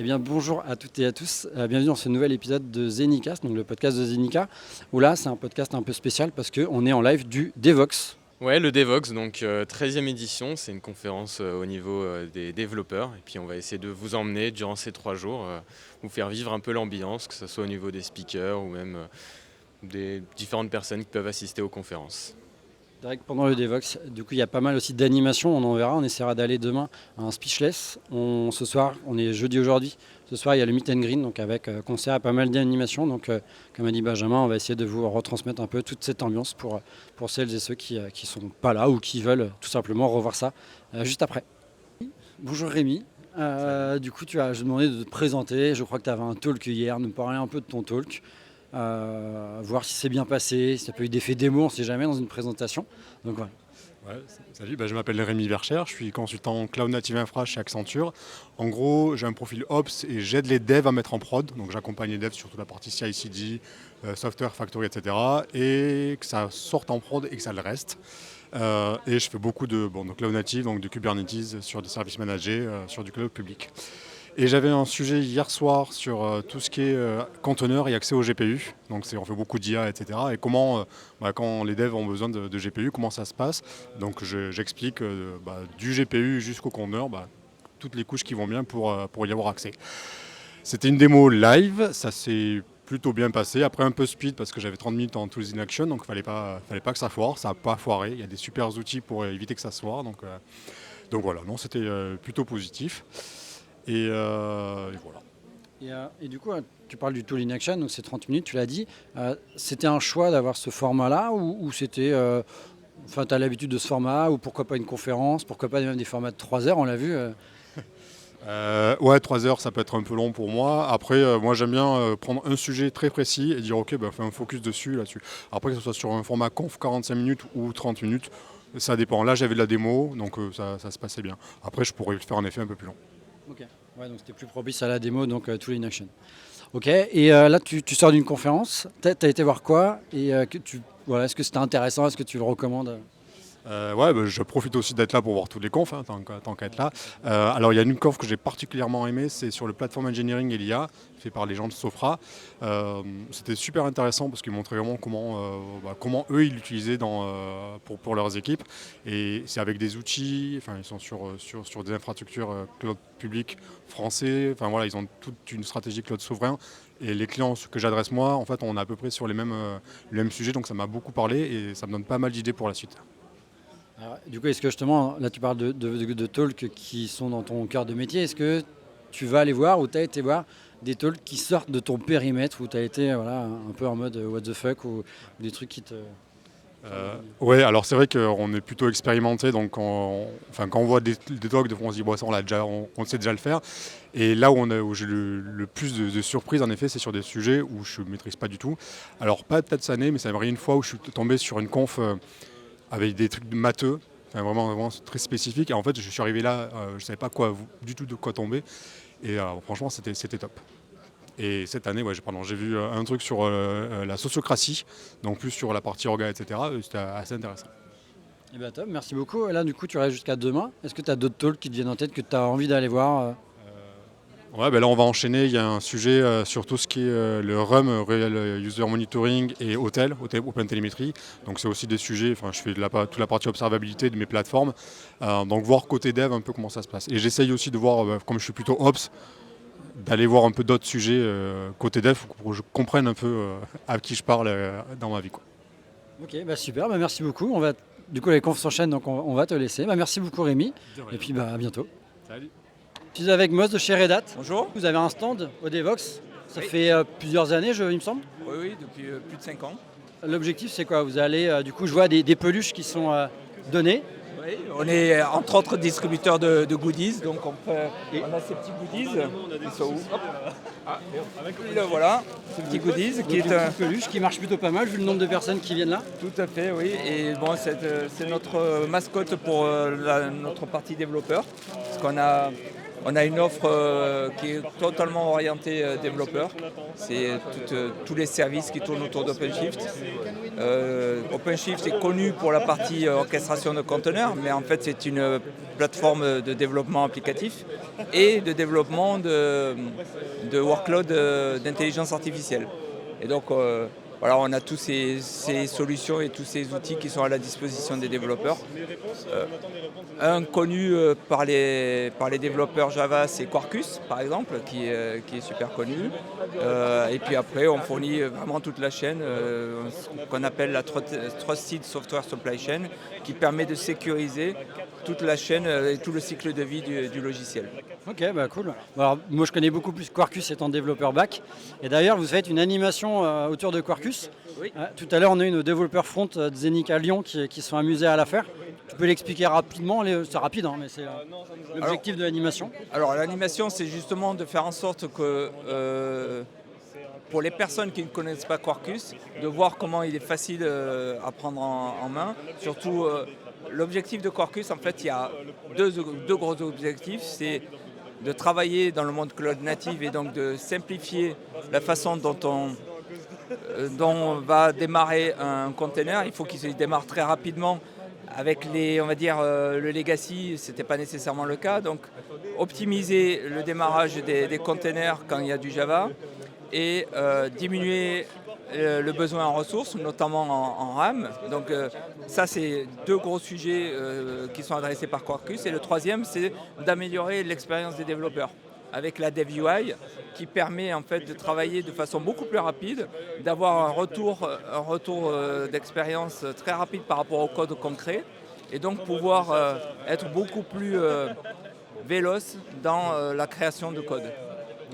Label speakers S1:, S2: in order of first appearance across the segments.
S1: Eh bien, bonjour à toutes et à tous. Bienvenue dans ce nouvel épisode de Zenicast, donc le podcast de Zenica, où là, c'est un podcast un peu spécial parce qu'on est en live du Devox.
S2: Ouais, le Devox, donc 13e édition, c'est une conférence au niveau des développeurs. Et puis on va essayer de vous emmener durant ces 3 jours, vous faire vivre un peu l'ambiance, que ce soit au niveau des speakers ou même des différentes personnes qui peuvent assister aux conférences.
S1: Direct pendant le Devox, du coup, il y a pas mal aussi d'animations, on en verra. On essaiera d'aller demain à un speechless. Ce soir, on est jeudi aujourd'hui. Ce soir, il y a le Meet and Green, donc avec concert et pas mal d'animations. Donc, comme a dit Benjamin, on va essayer de vous retransmettre un peu toute cette ambiance pour celles et ceux qui ne sont pas là ou qui veulent tout simplement revoir ça juste après. Bonjour Rémi. Du coup, je demandé de te présenter. Je crois que tu avais un talk hier, nous parler un peu de ton talk. Voir si c'est bien passé, si ça peut eu d'effet démo, on ne sait jamais dans une présentation. Donc voilà.
S3: Ouais, salut, je m'appelle Rémi Vercher, je suis consultant Cloud Native Infra chez Accenture. En gros, j'ai un profil Ops et j'aide les devs à mettre en prod. Donc j'accompagne les devs sur toute la partie CI/CD, Software Factory, etc. Et que ça sorte en prod et que ça le reste. Et je fais beaucoup de Cloud Native, donc de Kubernetes sur des services managés, sur du cloud public. Et j'avais un sujet hier soir sur tout ce qui est conteneur et accès au GPU. Donc on fait beaucoup d'IA, etc. Et comment, quand les devs ont besoin de GPU, comment ça se passe. Donc j'explique du GPU jusqu'au conteneur, toutes les couches qui vont bien pour y avoir accès. C'était une démo live, ça s'est plutôt bien passé. Après un peu speed parce que j'avais 30 minutes en Tools in Action, donc fallait pas que ça foire. Ça n'a pas foiré. Il y a des super outils pour éviter que ça se foire. Donc voilà, non, c'était plutôt positif. Et voilà.
S1: Et du coup, tu parles du Tool in Action, donc c'est 30 minutes, tu l'as dit. C'était un choix d'avoir ce format-là ou c'était... tu as l'habitude de ce format ou pourquoi pas une conférence, pourquoi pas même des formats de 3 heures, on l'a vu.
S3: Ouais, 3 heures, ça peut être un peu long pour moi. Après, moi, j'aime bien prendre un sujet très précis et dire, OK, fais un focus là-dessus. Après, que ce soit sur un format conf 45 minutes ou 30 minutes, ça dépend. Là, j'avais de la démo, donc ça se passait bien. Après, je pourrais faire un effet un peu plus long.
S1: Ok, ouais, donc c'était plus propice à la démo, donc Tool in Action. Ok, et là, tu sors d'une conférence, tu as été voir quoi et est-ce que c'était intéressant, est-ce que tu le recommandes?
S3: Je profite aussi d'être là pour voir tous les confs, tant qu'à être là. Alors il y a une conf que j'ai particulièrement aimée, c'est sur le Platform Engineering et l'IA, fait par les gens de Sopra. C'était super intéressant parce qu'ils montraient vraiment comment eux ils l'utilisaient pour leurs équipes. Et c'est avec des outils, ils sont sur des infrastructures cloud public français. Ils ont toute une stratégie cloud souverain. Et les clients que j'adresse moi, en fait, on est à peu près sur les mêmes sujets, donc ça m'a beaucoup parlé et ça me donne pas mal d'idées pour la suite.
S1: Alors, du coup, est-ce que justement, là tu parles de talks qui sont dans ton cœur de métier, est-ce que tu vas aller voir ou tu as été voir des talks qui sortent de ton périmètre, où tu as été un peu en mode what the fuck ou des trucs qui te...
S3: Ouais, alors c'est vrai qu'on est plutôt expérimenté, donc quand on voit des talks, des fois on se dit ça on sait déjà le faire. Et là où j'ai le plus de surprises, en effet, c'est sur des sujets où je ne maîtrise pas du tout. Alors pas peut-être cette année, mais ça m'est arrivé une fois où je suis tombé sur une conf avec des trucs matheux, vraiment très spécifiques. Et en fait, je suis arrivé là, je ne savais pas du tout de quoi tomber. Et franchement, c'était top. Et cette année, j'ai vu un truc sur la sociocratie, donc plus sur la partie orga, etc. C'était assez intéressant.
S1: Eh bien top, merci beaucoup. Et là, du coup, tu restes jusqu'à demain. Est-ce que tu as d'autres talks qui te viennent en tête que tu as envie d'aller voir
S3: Là, on va enchaîner. Il y a un sujet sur tout ce qui est le RUM, Real User Monitoring, et Open Telemetry. Donc, c'est aussi des sujets. Je fais toute la partie observabilité de mes plateformes. Donc, voir côté dev un peu comment ça se passe. Et j'essaye aussi de voir, comme je suis plutôt Ops, d'aller voir un peu d'autres sujets côté dev pour que je comprenne un peu à qui je parle dans ma vie.
S1: Ok, super, merci beaucoup. Du coup, les confs s'enchaînent, donc on va te laisser. Merci beaucoup Rémi. Et puis à bientôt.
S3: Salut.
S1: Je suis avec Moz de chez Red Hat.
S4: Bonjour.
S1: Vous avez un stand au Devox. Ça fait plusieurs années, il me semble.
S4: Oui, depuis plus de 5 ans.
S1: L'objectif, c'est quoi? Vous allez, du coup, je vois des peluches qui sont données.
S4: Oui, on est entre autres distributeur de goodies, donc on a ces petits goodies. Ils sont où? Voilà, ces petits goodies qui est un
S1: peluche qui marche plutôt pas mal vu le nombre de personnes qui viennent là.
S4: Tout à fait, oui. Et bon, c'est notre mascotte pour notre partie développeur, parce qu'on a On a une offre qui est totalement orientée développeur. C'est tous les services qui tournent autour d'OpenShift. OpenShift est connu pour la partie orchestration de conteneurs, mais en fait c'est une plateforme de développement applicatif et de développement de workload d'intelligence artificielle. Et donc voilà, on a tous ces solutions et tous ces outils qui sont à la disposition des développeurs. Un connu par les développeurs Java, c'est Quarkus, par exemple, qui est super connu. Et puis après, on fournit vraiment toute la chaîne, ce qu'on appelle la Trusted Software Supply Chain, qui permet de sécuriser toute la chaîne et tout le cycle de vie du logiciel.
S1: Ok, bah cool. Bon, alors, moi je connais beaucoup plus Quarkus étant développeur back. Et d'ailleurs, vous faites une animation autour de Quarkus.
S4: Oui.
S1: Tout à l'heure, on a eu nos développeurs front de Zenica Lyon qui se sont amusés à la faire. Tu peux l'expliquer rapidement, c'est rapide, hein, mais c'est l'objectif de l'animation.
S4: Alors l'animation, c'est justement de faire en sorte que pour les personnes qui ne connaissent pas Quarkus, de voir comment il est facile à prendre en main. Surtout, l'objectif de Quarkus, en fait, il y a deux gros objectifs. C'est de travailler dans le monde cloud native et donc de simplifier la façon dont on va démarrer un container. Il faut qu'il se démarre très rapidement. Avec on va dire, le legacy, ce n'était pas nécessairement le cas. Donc, optimiser le démarrage des containers quand il y a du Java et diminuer le besoin en ressources, notamment en RAM. Donc, ça, c'est deux gros sujets qui sont adressés par Quarkus. Et le troisième, c'est d'améliorer l'expérience des développeurs avec la DevUI qui permet en fait de travailler de façon beaucoup plus rapide, d'avoir un retour d'expérience très rapide par rapport au code concret et donc pouvoir être beaucoup plus véloce dans la création de code.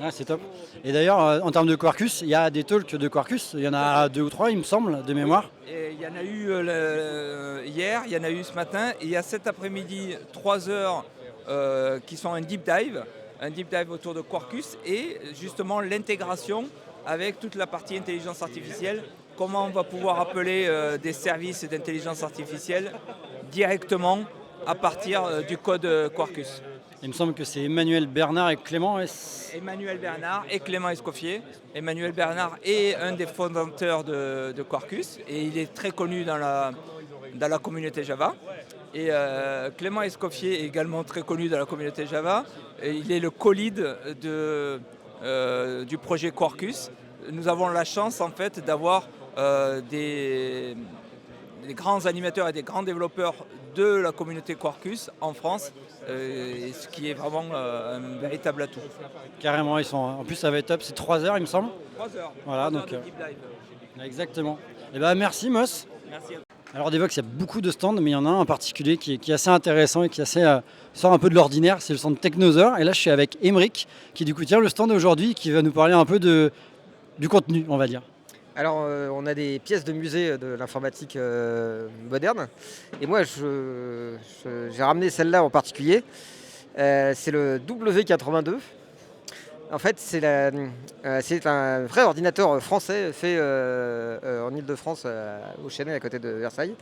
S1: Ah, c'est top. Et d'ailleurs, en termes de Quarkus, il y a des talks de Quarkus. Il y en a 2 ou 3, il me semble, de mémoire.
S4: Et il y en a eu hier, il y en a eu ce matin, et il y a cet après-midi 3 heures qui sont un deep dive autour de Quarkus et justement l'intégration avec toute la partie intelligence artificielle. Comment on va pouvoir appeler des services d'intelligence artificielle directement à partir du code Quarkus.
S1: Il me semble que c'est Emmanuel Bernard et Clément.
S4: Emmanuel Bernard et Clément Escoffier. Emmanuel Bernard est un des fondateurs de Quarkus et il est très connu dans la communauté Java. Et Clément Escoffier est également très connu dans la communauté Java. Et il est le co-lead du projet Quarkus. Nous avons la chance en fait d'avoir des grands animateurs et des grands développeurs de la communauté Quarkus en France, ce qui est vraiment un véritable atout.
S1: Carrément, en plus ça va être top, c'est 3 heures il me semble.
S4: 3 heures.
S1: Voilà,
S4: 3
S1: donc
S4: heures de deep dive.
S1: exactement. Et ben merci Moss.
S4: Merci à vous.
S1: Alors Devoxx, il y a beaucoup de stands, mais il y en a un en particulier qui est assez intéressant et qui sort un peu de l'ordinaire, c'est le stand Technosaur. Et là je suis avec Émeric, qui du coup tient le stand aujourd'hui, qui va nous parler un peu du contenu, on va dire.
S5: Alors, on a des pièces de musée de l'informatique moderne. Et moi, j'ai ramené celle-là en particulier. C'est le W82. En fait, c'est un vrai ordinateur français fait en Ile-de-France, au Chênay, à côté de Versailles.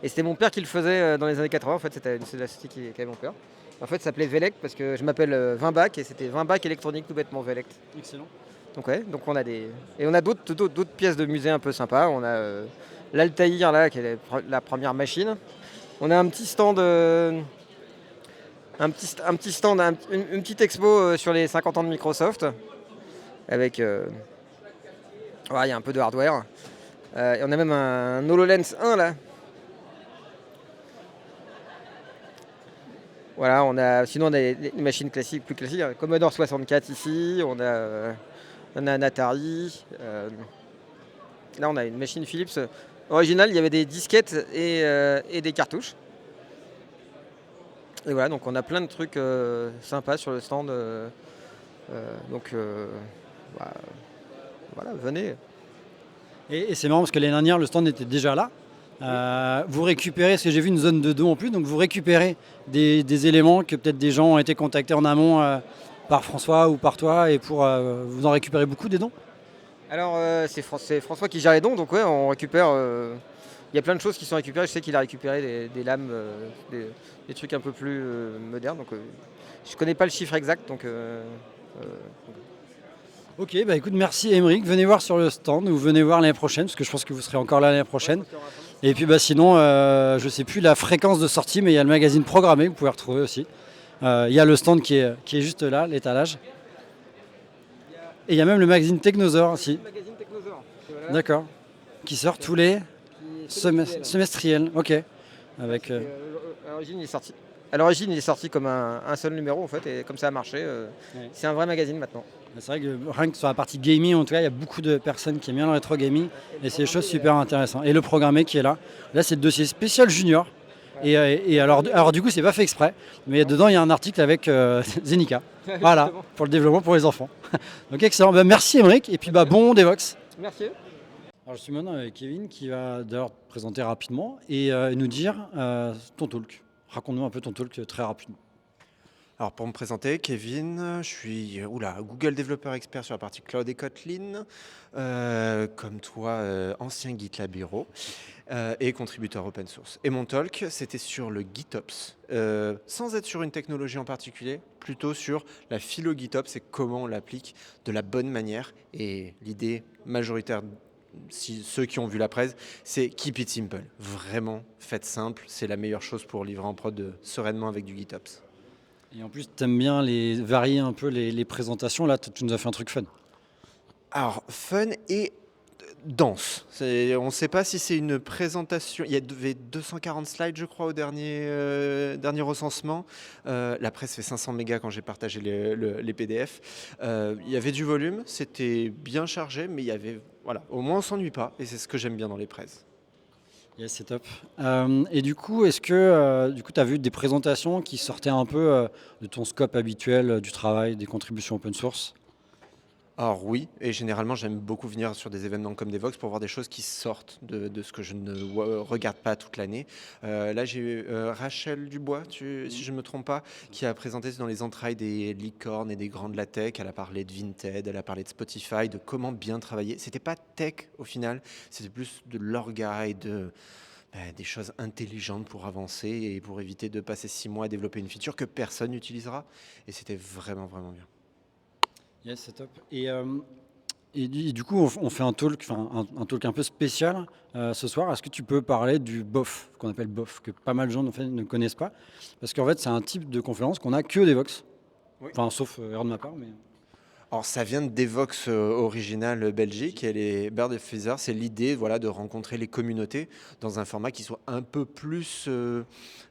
S5: Et c'était mon père qui le faisait dans les années 80. En fait, c'est la société qui avait mon père. En fait, ça s'appelait Velect parce que je m'appelle Vinbac et c'était Vinbac électronique, tout bêtement Velect.
S1: Excellent.
S5: Donc ouais, donc on a d'autres pièces de musée un peu sympas. On a l'Altaïr là, qui est la première machine. On a un petit stand, une petite expo sur les 50 ans de Microsoft, avec, il y a un peu de hardware. Et on a même un HoloLens 1 là. Voilà, sinon on a des machines classiques, plus classiques. Commodore 64 ici, on a un Atari. Là, on a une machine Philips originale. Il y avait des disquettes et des cartouches. Et voilà, donc on a plein de trucs sympas sur le stand. Voilà, venez.
S1: Et c'est marrant parce que l'année dernière, le stand était déjà là. Vous récupérez, parce que j'ai vu une zone de dons en plus, donc vous récupérez des éléments que peut-être des gens ont été contactés en amont par François ou par toi, et pour vous en récupérer beaucoup des dons.
S5: Alors c'est François qui gère les dons, donc ouais, on récupère il y a plein de choses qui sont récupérées. Je sais qu'il a récupéré des lames, des trucs un peu plus modernes. Donc, je connais pas le chiffre exact. Donc,
S1: Ok, bah écoute, merci Émeric. Venez voir sur le stand ou venez voir l'année prochaine, parce que je pense que vous serez encore là l'année prochaine. Et puis bah sinon, je sais plus la fréquence de sortie, mais il y a le magazine programmé que vous pouvez retrouver aussi. Il y a le stand qui est juste là, l'étalage. Et il y a même le magazine Technosaur aussi.
S5: Le magazine Technosaur. Voilà.
S1: D'accord. Qui sort tous les semestriels. Ok. Avec,
S5: À l'origine, il est sorti comme un seul numéro en fait, et comme ça a marché.
S1: Ouais.
S5: C'est un vrai magazine maintenant.
S1: C'est vrai que rien que sur la partie gaming, en tout cas, il y a beaucoup de personnes qui aiment bien le rétro gaming et c'est des choses super intéressantes. Et le programmé qui est là, c'est le dossier spécial junior. Et alors du coup, c'est pas fait exprès, mais dedans, il y a un article avec Zenica. Voilà, pour le développement pour les enfants. Donc excellent. Bah, merci Émeric et puis bah, bon Devox.
S5: Merci.
S1: Alors, je suis maintenant avec Kevin qui va d'ailleurs te présenter rapidement et nous dire ton talk. Raconte-nous un peu ton talk très rapidement.
S6: Alors pour me présenter, Kevin, je suis Google développeur expert sur la partie Cloud et Kotlin, comme toi, ancien GitLab Hero et contributeur open source. Et mon talk, c'était sur le GitOps, sans être sur une technologie en particulier, plutôt sur la philo GitOps et comment on l'applique de la bonne manière. Et l'idée majoritaire, ceux qui ont vu la presse, c'est keep it simple. Vraiment, faites simple, c'est la meilleure chose pour livrer en prod sereinement avec du GitOps.
S1: Et en plus, tu aimes bien varier un peu les présentations. Là, tu nous as fait un truc fun.
S6: Alors, fun et dense. On ne sait pas si c'est une présentation. Il y avait 240 slides, je crois, au dernier recensement. La presse fait 500 mégas quand j'ai partagé les PDF. Il y avait du volume, c'était bien chargé, mais il y avait, au moins on ne s'ennuie pas. Et c'est ce que j'aime bien dans les presses.
S1: Yes, c'est top. Et du coup, est-ce que tu as vu des présentations qui sortaient un peu de ton scope habituel du travail, des contributions open source?
S6: Alors oui, et généralement j'aime beaucoup venir sur des événements comme Devox pour voir des choses qui sortent de ce que je ne regarde pas toute l'année. Là j'ai eu Rachel Dubois, si je ne me trompe pas, qui a présenté dans les entrailles des licornes et des grands de la tech. Elle a parlé de Vinted, elle a parlé de Spotify, de comment bien travailler. C'était pas tech au final, c'était plus de l'orga et des choses intelligentes pour avancer et pour éviter de passer 6 mois à développer une feature que personne n'utilisera. Et c'était vraiment, vraiment bien.
S1: Yes, c'est top. Et du coup, on fait un talk, un talk un peu spécial ce soir. Est-ce que tu peux parler du BOF, qu'on appelle BOF, que pas mal de gens ne connaissent pas? Parce qu'en fait, c'est un type de conférence qu'on a que Devox.
S6: Oui.
S1: Enfin, sauf erreur de ma part. Mais...
S6: Alors ça vient de Devox original Belgique, et les Bird of Feather, c'est l'idée de rencontrer les communautés dans un format qui soit un peu plus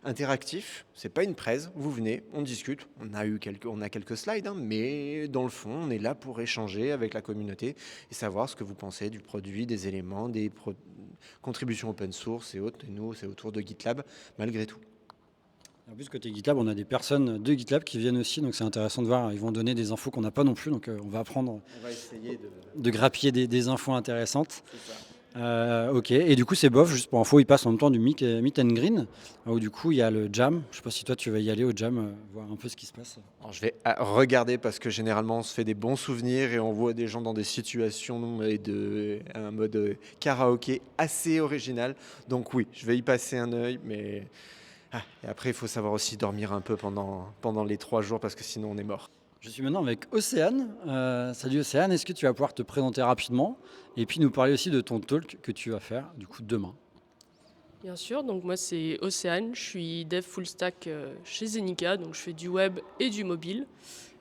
S6: interactif. C'est pas une presse, vous venez, on discute, on a quelques slides, mais dans le fond on est là pour échanger avec la communauté et savoir ce que vous pensez du produit, des éléments, des contributions open source et autres. Et nous c'est autour de GitLab malgré tout.
S1: En plus, côté GitLab, on a des personnes de GitLab qui viennent aussi, donc c'est intéressant de voir. Ils vont donner des infos qu'on n'a pas non plus, donc on va apprendre
S6: On va essayer
S1: de grappiller des infos intéressantes.
S6: C'est ça.
S1: Ok, et du coup, c'est bof, juste pour info, il passe en même temps du Meet and Green, où du coup, il y a le Jam. Je ne sais pas si toi, tu vas y aller au Jam, voir un peu ce qui se passe.
S6: Alors, je vais regarder parce que généralement, on se fait des bons souvenirs et on voit des gens dans des situations et un mode karaoké assez original. Donc oui, je vais y passer un œil, mais... et après, il faut savoir aussi dormir un peu pendant les 3 jours parce que sinon on est mort.
S1: Je suis maintenant avec Océane. Salut Océane, est-ce que tu vas pouvoir te présenter rapidement et puis nous parler aussi de ton talk que tu vas faire du coup demain?
S7: Bien sûr, donc moi c'est Océane, je suis dev full stack chez Zenica, donc je fais du web et du mobile.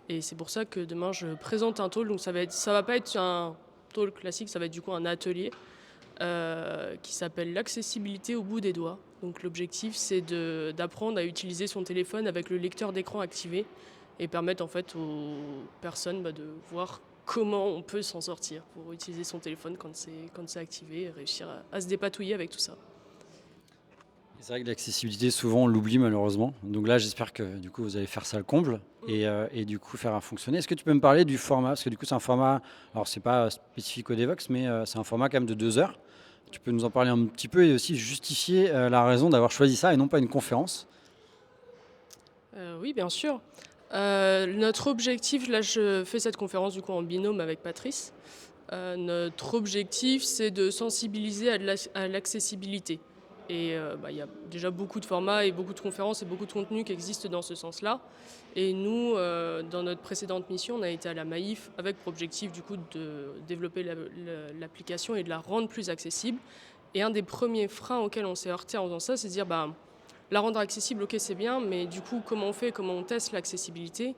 S7: Et c'est pour ça que demain je présente un talk, donc ça va pas être un talk classique, ça va être du coup un atelier qui s'appelle l'accessibilité au bout des doigts. Donc l'objectif c'est d'apprendre à utiliser son téléphone avec le lecteur d'écran activé et permettre en fait aux personnes de voir comment on peut s'en sortir pour utiliser son téléphone quand c'est activé et réussir à se dépatouiller avec tout ça.
S1: C'est vrai que l'accessibilité, souvent, on l'oublie malheureusement. Donc là, j'espère que du coup, vous allez faire ça le comble et du coup faire fonctionner. Est-ce que tu peux me parler du format? Parce que du coup, c'est un format, alors c'est pas spécifique au Devox, mais c'est un format quand même de 2 heures. Tu peux nous en parler un petit peu et aussi justifier la raison d'avoir choisi ça et non pas une conférence?
S7: Oui, bien sûr. Notre objectif, là je fais cette conférence du coup en binôme avec Patrice. Notre objectif, c'est de sensibiliser à l'accessibilité. Et il y a déjà beaucoup de formats et beaucoup de conférences et beaucoup de contenus qui existent dans ce sens-là. Et nous, dans notre précédente mission, on a été à la Maïf avec pour objectif du coup de développer l'application et de la rendre plus accessible. Et un des premiers freins auxquels on s'est heurté en faisant ça, c'est de dire la rendre accessible, ok c'est bien, mais du coup comment on fait, comment on teste l'accessibilité?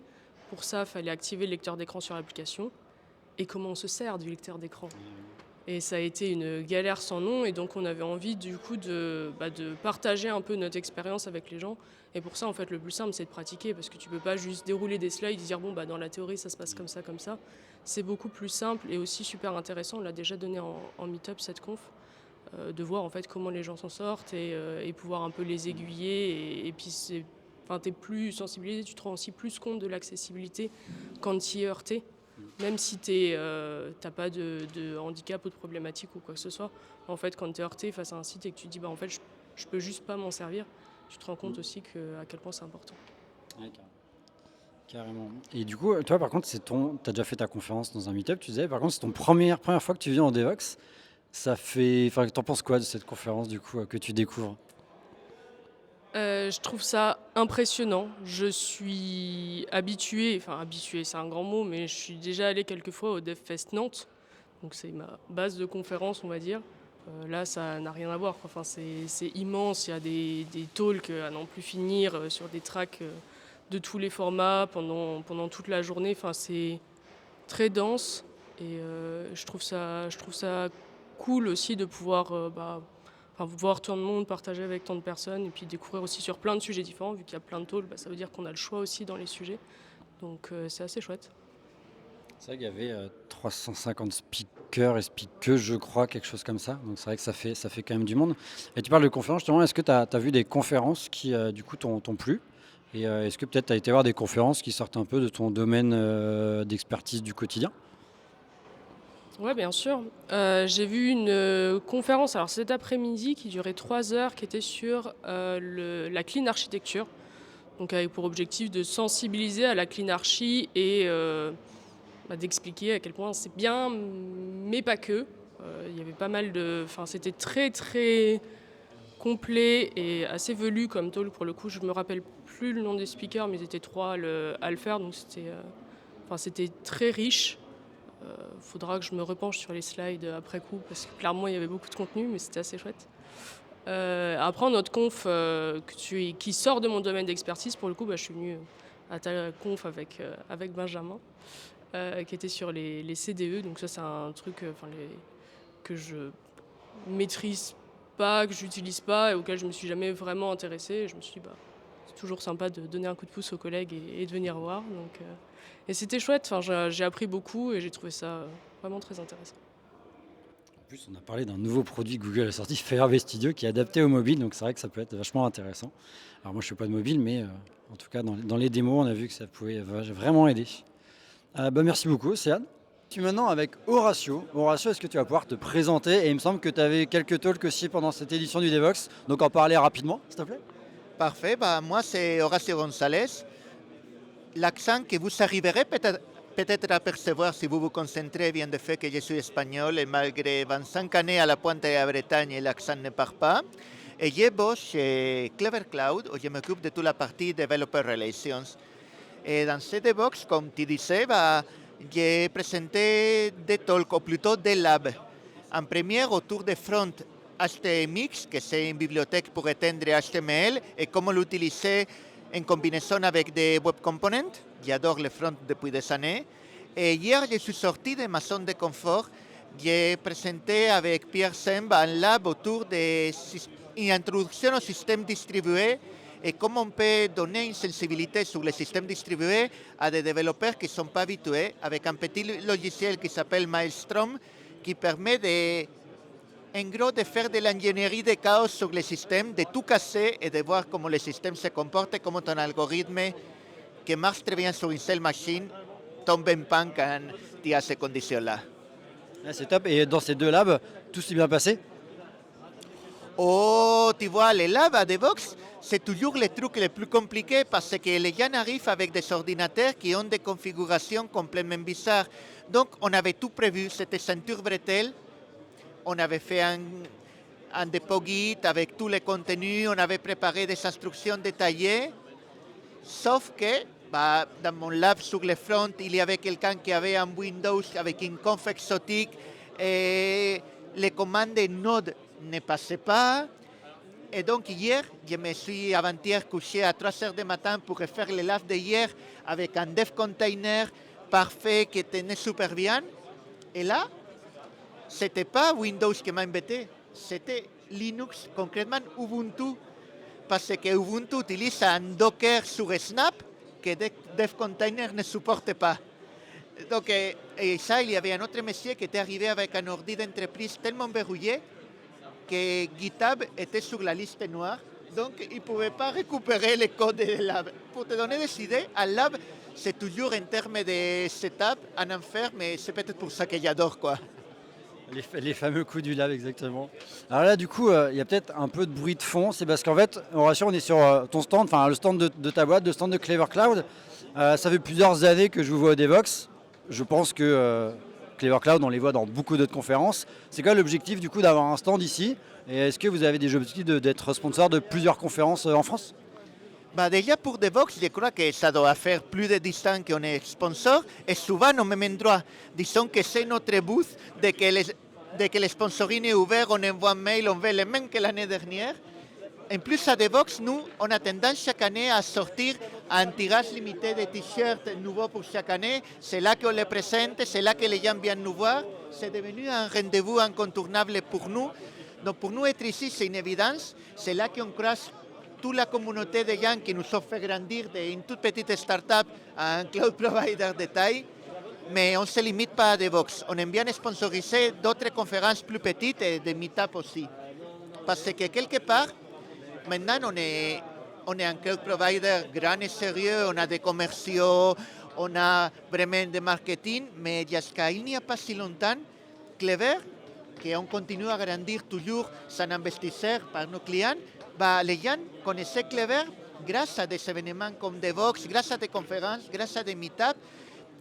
S7: Pour ça, il fallait activer le lecteur d'écran sur l'application. Et comment on se sert du lecteur d'écran? Et ça a été une galère sans nom, et donc on avait envie du coup de partager un peu notre expérience avec les gens. Et pour ça, en fait, le plus simple, c'est de pratiquer, parce que tu peux pas juste dérouler des slides et dire dans la théorie, ça se passe comme ça, comme ça. C'est beaucoup plus simple et aussi super intéressant. On l'a déjà donné en meet-up, cette conf, de voir en fait comment les gens s'en sortent et pouvoir un peu les aiguiller. Et puis t'es plus sensibilisé, tu te rends aussi plus compte de l'accessibilité quand tu y es heurté. Même si t'as pas de handicap ou de problématique ou quoi que ce soit, en fait, quand tu es heurté face à un site et que tu te dis en fait, je peux juste pas m'en servir, tu te rends compte aussi à quel point c'est important.
S1: Ouais, carrément. Et du coup, toi, par contre, t'as déjà fait ta conférence dans un meet-up, tu disais, par contre, c'est ton première fois que tu viens en Devox. T'en penses quoi de cette conférence, du coup, que tu découvres?
S7: Je trouve ça impressionnant. Je suis habituée, c'est un grand mot, mais je suis déjà allée quelques fois au DevFest Nantes. Donc c'est ma base de conférence, on va dire. Là, ça n'a rien à voir, quoi. Enfin, c'est immense, il y a des talks à n'en plus finir sur des tracks de tous les formats pendant toute la journée. Enfin, c'est très dense et je trouve ça cool aussi de pouvoir voir tout le monde, partager avec tant de personnes et puis découvrir aussi sur plein de sujets différents. Vu qu'il y a plein de talks, ça veut dire qu'on a le choix aussi dans les sujets. Donc c'est assez chouette.
S1: C'est vrai qu'il y avait 350 speakers et speakeuses, je crois, quelque chose comme ça. Donc c'est vrai que ça fait quand même du monde. Et tu parles de conférences, justement, est-ce que tu as vu des conférences qui, du coup, t'ont plu? Et est-ce que peut-être tu as été voir des conférences qui sortent un peu de ton domaine d'expertise du quotidien?
S7: Oui, bien sûr. J'ai vu une conférence cet après-midi qui durait 3 heures, qui était sur la clean architecture. Donc avec pour objectif de sensibiliser à la clean archi et d'expliquer à quel point c'est bien, mais pas que. Il y avait pas mal c'était très très complet et assez velu comme talk pour le coup. Je me rappelle plus le nom des speakers, mais ils étaient 3 à le faire, donc c'était très riche. Faudra que je me repenche sur les slides après coup, parce que clairement il y avait beaucoup de contenu, mais c'était assez chouette. Après, notre conf qui sort de mon domaine d'expertise, pour le coup, je suis venue à ta conf avec Benjamin, qui était sur les CDE. Donc ça, c'est un truc que je maîtrise pas, que j'utilise pas et auquel je me suis jamais vraiment intéressée. Je me suis dit, c'est toujours sympa de donner un coup de pouce aux collègues et de venir voir. Donc, et c'était chouette, j'ai appris beaucoup et j'ai trouvé ça vraiment très intéressant.
S1: En plus, on a parlé d'un nouveau produit que Google a sorti, Firebase Studio, qui est adapté au mobile, donc c'est vrai que ça peut être vachement intéressant. Alors moi, je ne fais pas de mobile, mais en tout cas, dans les démos, on a vu que ça pouvait vraiment aider. Merci beaucoup, Océane. Je suis maintenant avec Horatio. Horatio, est-ce que tu vas pouvoir te présenter? Et il me semble que tu avais quelques talks aussi pendant cette édition du Devox, donc en parler rapidement, s'il te plaît.
S8: Parfait, moi c'est Horacio González. L'accent que vous arriverez peut-être à percevoir si vous vous concentrez vient du fait que je suis espagnol et malgré 25 années à la pointe de la Bretagne, l'accent ne part pas. Et je bosse chez Clever Cloud où je m'occupe de toute la partie Developer Relations. Et dans ce Devox, comme tu disais, j'ai présenté des talks, ou plutôt des labs. En première, autour de Front HTMX, que c'est une bibliothèque pour étendre HTML, et comment l'utiliser en combinaison avec des web components. J'adore le front depuis des années. Et hier, je suis sorti de ma zone de confort. J'ai présenté avec Pierre Semb un lab autour d'une introduction au système distribué et comment on peut donner une sensibilité sur les systèmes distribués à des développeurs qui ne sont pas habitués, avec un petit logiciel qui s'appelle Maelstrom, qui permet en gros de faire de l'ingénierie de chaos sur les systèmes, de tout casser et de voir comment le système se comporte et comment ton algorithme qui marche très bien sur une seule machine tombe en panne quand tu as ces conditions-là.
S1: C'est top. Et dans ces deux labs, tout s'est bien passé?
S8: Oh, tu vois, les labs à Devox, c'est toujours le truc le plus compliqué parce que les gens arrivent avec des ordinateurs qui ont des configurations complètement bizarres. Donc, on avait tout prévu, c'était ceinture bretelle. On avait fait un dépôt Git avec tous les contenus, on avait préparé des instructions détaillées, sauf que dans mon lab sur le front, il y avait quelqu'un qui avait un Windows avec une conf exotique et les commandes de Node ne passaient pas. Et donc hier, je me suis avant-hier couché à 3 heures du matin pour faire le lab d'hier avec un dev container parfait qui tenait super bien. Et là, c'était pas Windows qui m'a embêté, c'était Linux, concrètement Ubuntu. Parce que Ubuntu utilise un Docker sur Snap que Dev Container ne supporte pas. Donc, et ça, il y avait un autre monsieur qui était arrivé avec un ordi d'entreprise tellement verrouillé que GitHub était sur la liste noire. Donc, il ne pouvait pas récupérer les codes de lab. Pour te donner des idées, un lab, c'est toujours en termes de setup un enfer, mais c'est peut-être pour ça que j'adore, quoi.
S1: Les fameux coups du lab, exactement. Alors là, du coup, il y a peut-être un peu de bruit de fond. C'est parce qu'en fait, Horatio, on est sur ton stand, enfin le stand de ta boîte, le stand de Clever Cloud. Ça fait plusieurs années que je vous vois au Devoxx. Je pense que Clever Cloud, on les voit dans beaucoup d'autres conférences. C'est quoi l'objectif, du coup, d'avoir un stand ici? Et est-ce que vous avez des objectifs d'être sponsor de plusieurs conférences en France?
S8: Déjà pour Devoxx, je crois que ça doit faire plus de 10 ans qu'on est sponsor et souvent au même endroit. Disons que c'est notre booth, dès que le sponsoring est ouvert, on envoie un mail, on veut le même que l'année dernière. En plus, à Devoxx, nous, on a tendance chaque année à sortir un tirage limité de t-shirts nouveaux pour chaque année. C'est là qu'on les présente, c'est là que les gens viennent nous voir. C'est devenu un rendez-vous incontournable pour nous. Donc pour nous, être ici, c'est une évidence. C'est là qu'on croise toute la communauté de gens qui nous ont fait grandir d'une toute petite start-up à un cloud provider de taille. Mais on ne se limite pas à Devoxx. On aime bien sponsoriser d'autres conférences plus petites et des meet-up aussi. Parce que quelque part, maintenant, on est un cloud provider grand et sérieux, on a des commerciaux, on a vraiment des marketing, mais jusqu'à il n'y a pas si longtemps, Clever, qu'on continue à grandir toujours sans investisseurs par nos clients, les gens connaissaient Clever grâce à des événements comme Devoxx, grâce à des conférences, grâce à des meet-ups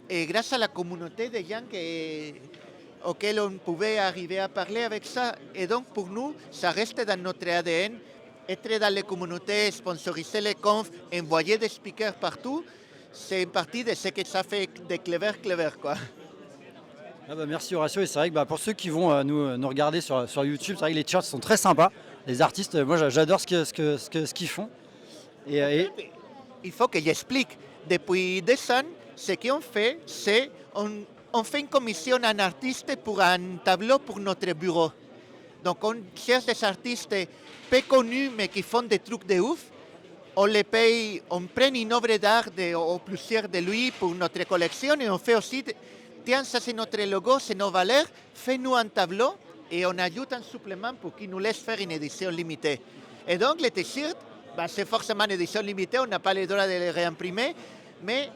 S8: et grâce à la communauté de gens auxquels on pouvait arriver à parler avec ça. Et donc pour nous, ça reste dans notre ADN, être dans les communautés, sponsoriser les confs, envoyer des speakers partout, c'est une partie de ce que ça fait de Clever, quoi.
S1: Merci Horatio, et c'est vrai que pour ceux qui vont nous regarder sur YouTube, c'est vrai que les t-shirts sont très sympas. Les artistes, moi j'adore ce qu'ils font.
S8: Il faut que j'explique. Depuis 2 ans, ce qu'on fait, c'est on fait une commission à un artiste pour un tableau pour notre bureau. Donc on cherche des artistes peu connus mais qui font des trucs de ouf. On les paye, on prend une œuvre d'art ou plusieurs de lui pour notre collection et on fait aussi, tiens, ça c'est notre logo, c'est nos valeurs, fais-nous un tableau et on ajoute un supplément pour qu'il nous laisse faire une édition limitée. Et donc les t-shirts, c'est forcément une édition limitée, on n'a pas le droit de les réimprimer, mais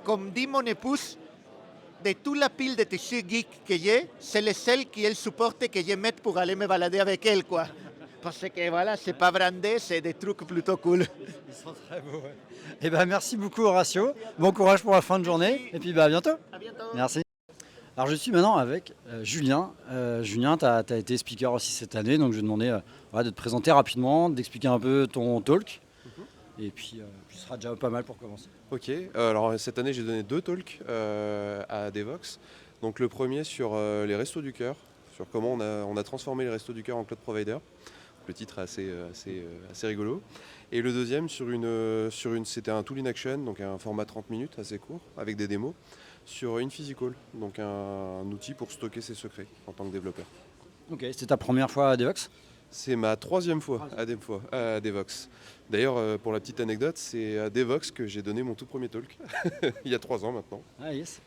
S8: comme dit mon épouse, de toute la pile de t-shirts geek que j'ai, c'est le seul qu'elle supporte que je mette pour aller me balader avec elle, quoi. Parce que voilà, c'est pas brandé, c'est des trucs plutôt cool.
S1: Ils sont très beaux, ouais. Et merci beaucoup Horatio. Bon courage pour la fin de journée. Et puis à bientôt.
S8: À bientôt.
S1: Merci. Alors je suis maintenant avec Julien. Julien, tu as été speaker aussi cette année, donc je vais te demander de te présenter rapidement, d'expliquer un peu ton talk. Et puis ce sera déjà pas mal pour commencer.
S9: Ok, alors cette année j'ai donné 2 talks à Devoxx. Donc le premier sur les Restos du Cœur, sur comment on a transformé les Restos du Cœur en cloud provider. Le titre est assez rigolo. Et le deuxième c'était un tool in action, donc un format 30 minutes assez court, avec des démos, sur InPhysical, donc un outil pour stocker ses secrets en tant que développeur.
S1: Ok, c'était ta première fois à Devoxx?
S9: C'est ma 3e fois à Devoxx. D'ailleurs, pour la petite anecdote, c'est à Devoxx que j'ai donné mon tout premier talk, il y a 3 ans maintenant.
S1: Ah yes,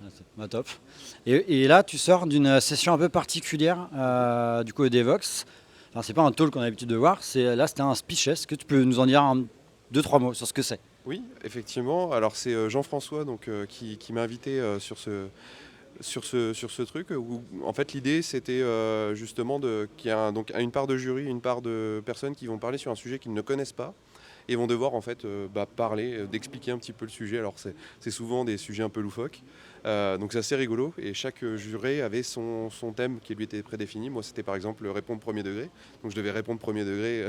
S1: top. Et là, tu sors d'une session un peu particulière du coup au Devoxx. Enfin, c'est pas un talk qu'on a l'habitude de voir, là c'était un speech. Est-ce que tu peux nous en dire 2-3 mots sur ce que c'est?
S9: Oui, effectivement. Alors c'est Jean-François qui m'a invité sur ce truc où en fait l'idée c'était justement qu'il y a une part de jury, une part de personnes qui vont parler sur un sujet qu'ils ne connaissent pas et vont devoir en fait parler, d'expliquer un petit peu le sujet. Alors c'est souvent des sujets un peu loufoques. Donc c'est assez rigolo et chaque juré avait son thème qui lui était prédéfini. Moi c'était par exemple répondre premier degré, donc je devais répondre premier degré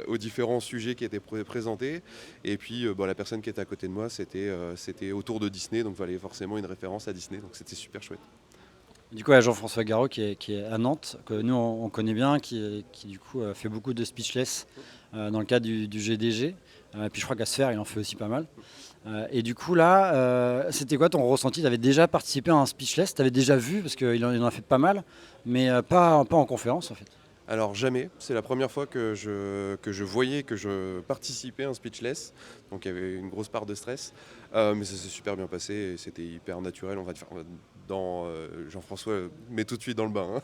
S9: aux différents sujets qui étaient présentés. Et puis la personne qui était à côté de moi c'était autour de Disney, donc il fallait forcément une référence à Disney, donc c'était super chouette.
S1: Du coup, il y a Jean-François Garot qui est à Nantes, que nous on connaît bien, qui du coup fait beaucoup de speechless dans le cadre du GDG. Puis je crois qu'à Sphère, il en fait aussi pas mal. Et du coup là, c'était quoi ton ressenti? Tu avais déjà participé à un speechless, tu avais déjà vu, parce qu'il en a fait pas mal, mais pas en conférence en fait.
S9: Alors jamais, c'est la première fois que je voyais, que je participais à un speechless, donc il y avait une grosse part de stress, mais ça s'est super bien passé et c'était hyper naturel, on va dire. Jean-François met tout de suite dans le bain.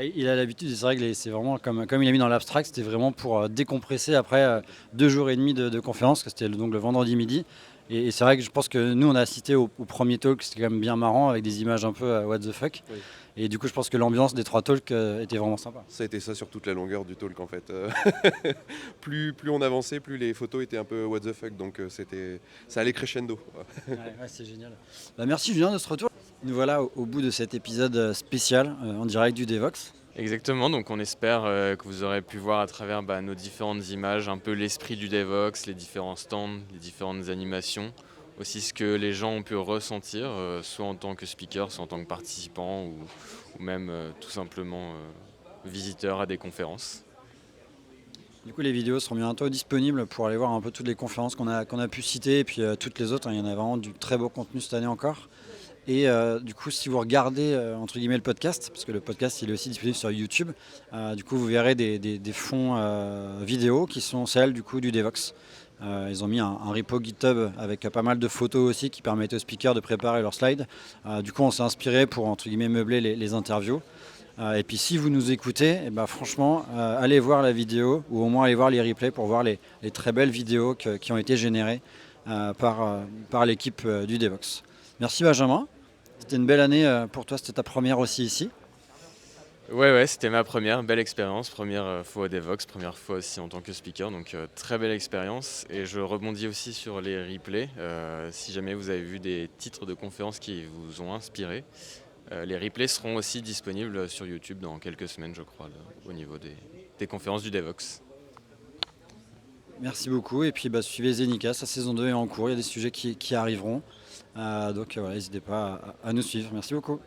S1: Il a l'habitude, c'est vrai que c'est vraiment comme il a mis dans l'abstract, c'était vraiment pour décompresser après 2 jours et demi de conférence, que c'était donc le vendredi midi. Et c'est vrai que je pense que nous on a assisté au premier talk, c'était quand même bien marrant avec des images un peu what the fuck. Oui. Et du coup je pense que l'ambiance des 3 talks était vraiment sympa.
S9: Ça a été ça sur toute la longueur du talk en fait. Plus on avançait, plus les photos étaient un peu what the fuck, donc ça allait crescendo.
S1: Ouais, c'est génial. Merci Julien de ce retour. Nous voilà au bout de cet épisode spécial en direct du Devox.
S2: Exactement, donc on espère que vous aurez pu voir à travers nos différentes images un peu l'esprit du Devox, les différents stands, les différentes animations, aussi ce que les gens ont pu ressentir, soit en tant que speaker, soit en tant que participant ou même tout simplement visiteur à des conférences.
S1: Du coup les vidéos seront bientôt disponibles pour aller voir un peu toutes les conférences qu'on a pu citer et puis toutes les autres, il y en a vraiment du très beau contenu cette année encore. Et du coup, si vous regardez entre guillemets le podcast, parce que le podcast il est aussi disponible sur YouTube, du coup vous verrez des fonds vidéo qui sont celles du coup du Devox. Ils ont mis un repo GitHub avec pas mal de photos aussi qui permettent aux speakers de préparer leurs slides. Du coup, on s'est inspiré pour entre guillemets meubler les interviews. Et puis si vous nous écoutez, franchement, allez voir la vidéo ou au moins allez voir les replays pour voir les très belles vidéos qui ont été générées par l'équipe du Devox. Merci Benjamin. C'était une belle année pour toi, c'était ta première aussi ici.
S2: Ouais, c'était ma belle expérience, première fois au Devox, première fois aussi en tant que speaker, donc très belle expérience. Et je rebondis aussi sur les replays, si jamais vous avez vu des titres de conférences qui vous ont inspiré. Les replays seront aussi disponibles sur YouTube dans quelques semaines, je crois, au niveau des conférences du Devox.
S1: Merci beaucoup, et puis suivez Zenica, sa saison 2 est en cours, il y a des sujets qui arriveront. Donc voilà, n'hésitez pas à nous suivre. Merci beaucoup.